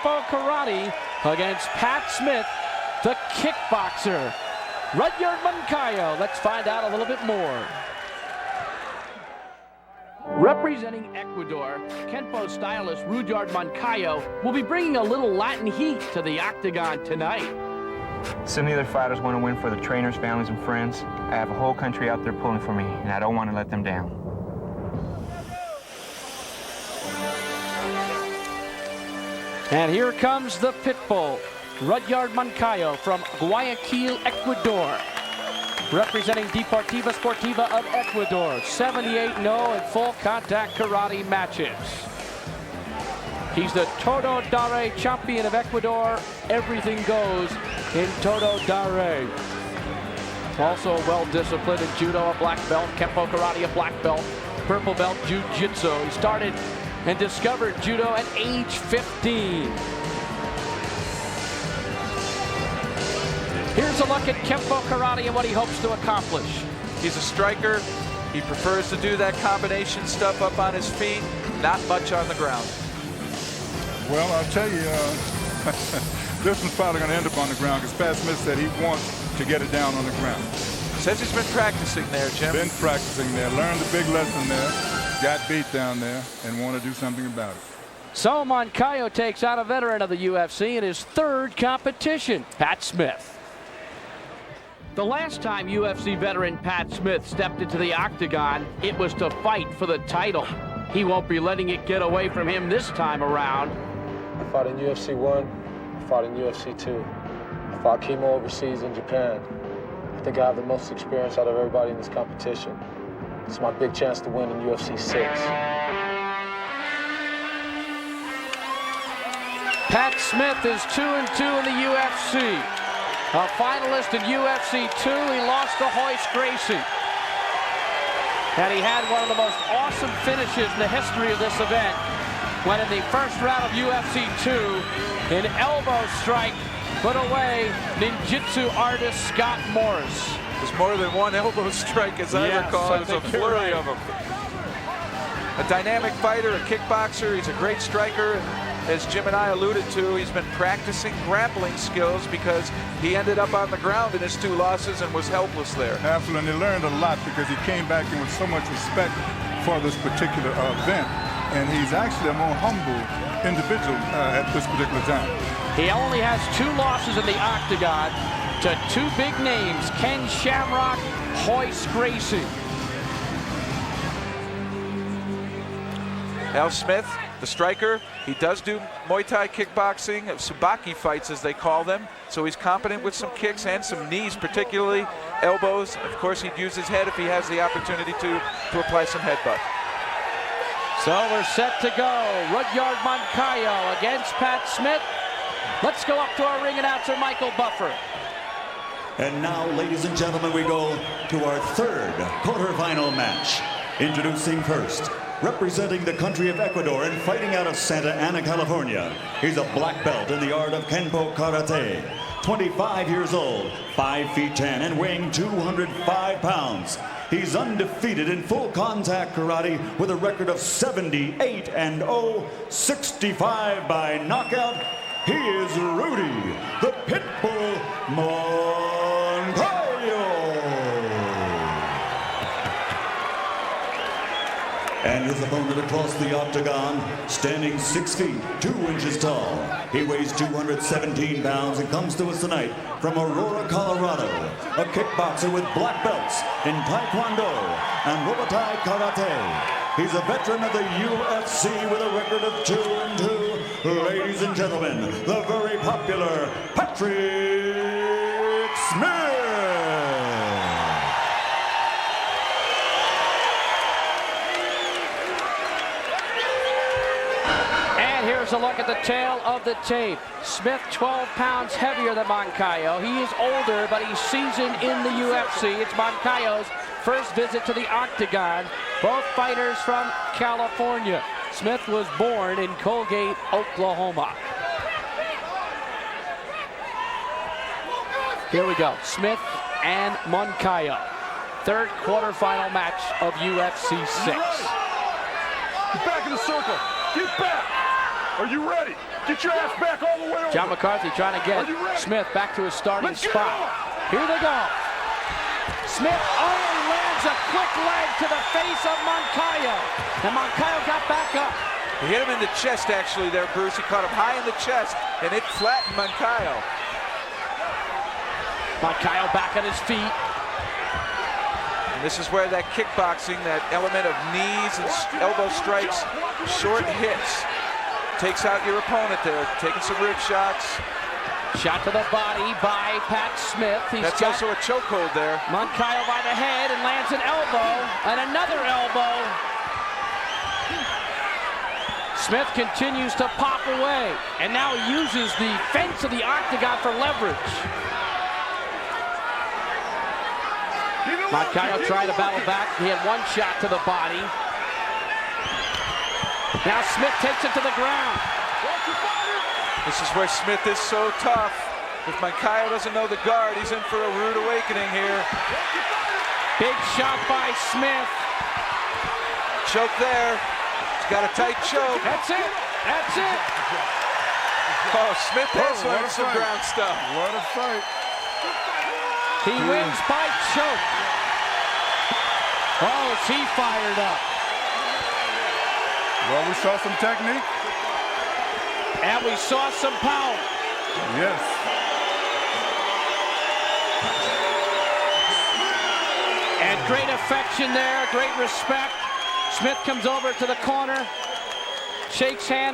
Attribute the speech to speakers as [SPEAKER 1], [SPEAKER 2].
[SPEAKER 1] Kempo Karate against Pat Smith, the kickboxer. Rudyard Moncayo. Let's find out a little bit more. Representing Ecuador, Kenpo stylist Rudyard Moncayo will be bringing a little Latin heat to the octagon tonight.
[SPEAKER 2] So many other fighters want to win for their trainers, families, and friends. I have a whole country out there pulling for me, and I don't want to let them down.
[SPEAKER 1] And here comes the pitbull, Rudyard Moncayo from Guayaquil, Ecuador. Representing Deportiva Sportiva of Ecuador, 78-0 in full contact karate matches. He's the Todo Dare champion of Ecuador. Everything goes in Todo Dare. Also well-disciplined in judo, a black belt, Kempo Karate, a black belt, purple belt, jiu-jitsu. He started and discovered judo at age 15. Here's a look at Kempo Karate and what he hopes to accomplish.
[SPEAKER 3] He's a striker. He prefers to do that combination stuff up on his feet, not much on the ground.
[SPEAKER 4] Well, I'll tell you, this one's probably going to end up on the ground because Pat Smith said he wants to get it down on the ground.
[SPEAKER 3] Says he's been practicing there, Jim.
[SPEAKER 4] Been practicing there, learned a big lesson there, got beat down there, and want to do something about it.
[SPEAKER 1] So Moncayo takes out a veteran of the UFC in his third competition, Pat Smith. The last time UFC veteran Pat Smith stepped into the octagon, it was to fight for the title. He won't be letting it get away from him this time around.
[SPEAKER 5] I fought in UFC 1, I fought in UFC 2. I fought chemo overseas in Japan. I think I have the most experience out of everybody in this competition. It's my big chance to win in UFC 6.
[SPEAKER 1] Pat Smith is 2-2 in the UFC. A finalist in UFC 2, he lost to Royce Gracie. And he had one of the most awesome finishes in the history of this event when in the first round of UFC 2, an elbow strike put away ninjutsu artist Scott Morris.
[SPEAKER 3] There's more than one elbow strike, as I recall. It was a flurry of them. A dynamic fighter, a kickboxer. He's a great striker. As Jim and I alluded to, he's been practicing grappling skills because he ended up on the ground in his 2 losses and was helpless there.
[SPEAKER 4] Absolutely, and he learned a lot because he came back in with so much respect for this particular event, and he's actually a more humble individual at this particular time.
[SPEAKER 1] He only has 2 losses in the octagon to 2 big names, Ken Shamrock, Royce Gracie.
[SPEAKER 3] Al Smith, the striker, he does do Muay Thai kickboxing, Subaki fights as they call them, so he's competent with some kicks and some knees, particularly elbows. Of course, he'd use his head if he has the opportunity to apply some headbutt.
[SPEAKER 1] So we're set to go. Rudyard Moncayo against Pat Smith. Let's go up to our ring announcer, Michael Buffer.
[SPEAKER 6] And now, ladies and gentlemen, we go to our third quarterfinal match. Introducing first, representing the country of Ecuador and fighting out of Santa Ana, California. He's a black belt in the art of Kenpo Karate. 25 years old, 5 feet 10 and weighing 205 pounds. He's undefeated in full contact karate with a record of 78-0, 65 by knockout. He is Rudy, the Pitbull Moncayo. And his opponent across the octagon, standing 6 feet, 2 inches tall. He weighs 217 pounds and comes to us tonight from Aurora, Colorado. A kickboxer with black belts in Taekwondo and Robotai Karate. He's a veteran of the UFC with a record of 2-2. Ladies and gentlemen, the very popular Patrick Smith.
[SPEAKER 1] Here's a look at the tail of the tape. Smith, 12 pounds heavier than Moncayo. He is older, but he's seasoned in the UFC. It's Moncayo's first visit to the octagon. Both fighters from California. Smith was born in Colgate, Oklahoma. Here we go. Smith and Moncayo. Third quarterfinal match of UFC 6.
[SPEAKER 7] Get back in the circle. Get back. Are you ready? Get your ass back all the way over.
[SPEAKER 1] John McCarthy trying to get Smith back to his starting spot. Here they go. Smith lands a quick leg to the face of Moncayo. And Moncayo got back up.
[SPEAKER 3] He hit him in the chest, actually, there, Bruce. He caught him high in the chest, and it flattened Moncayo.
[SPEAKER 1] Moncayo back on his feet.
[SPEAKER 3] And this is where that kickboxing, that element of knees and elbow strikes, short hits, takes out your opponent there, taking some rib shots.
[SPEAKER 1] Shot to the body by Pat Smith.
[SPEAKER 3] That's also a chokehold there.
[SPEAKER 1] Moncayo by the head and lands an elbow, and another elbow. Smith continues to pop away, and now he uses the fence of the octagon for leverage. Moncayo tried to battle back. He had one shot to the body. Now Smith takes it to the ground.
[SPEAKER 3] This is where Smith is so tough. If Moncayo doesn't know the guard, he's in for a rude awakening here.
[SPEAKER 1] Big shot by Smith.
[SPEAKER 3] Choke there. He's got a tight choke.
[SPEAKER 1] That's it. That's it.
[SPEAKER 3] Oh, Smith has learned some ground stuff.
[SPEAKER 4] What a fight.
[SPEAKER 1] He wins by choke. Oh, is he fired up?
[SPEAKER 4] Well, we saw some technique.
[SPEAKER 1] And we saw some power.
[SPEAKER 4] Yes.
[SPEAKER 1] And great affection there, great respect. Smith comes over to the corner, shakes hands.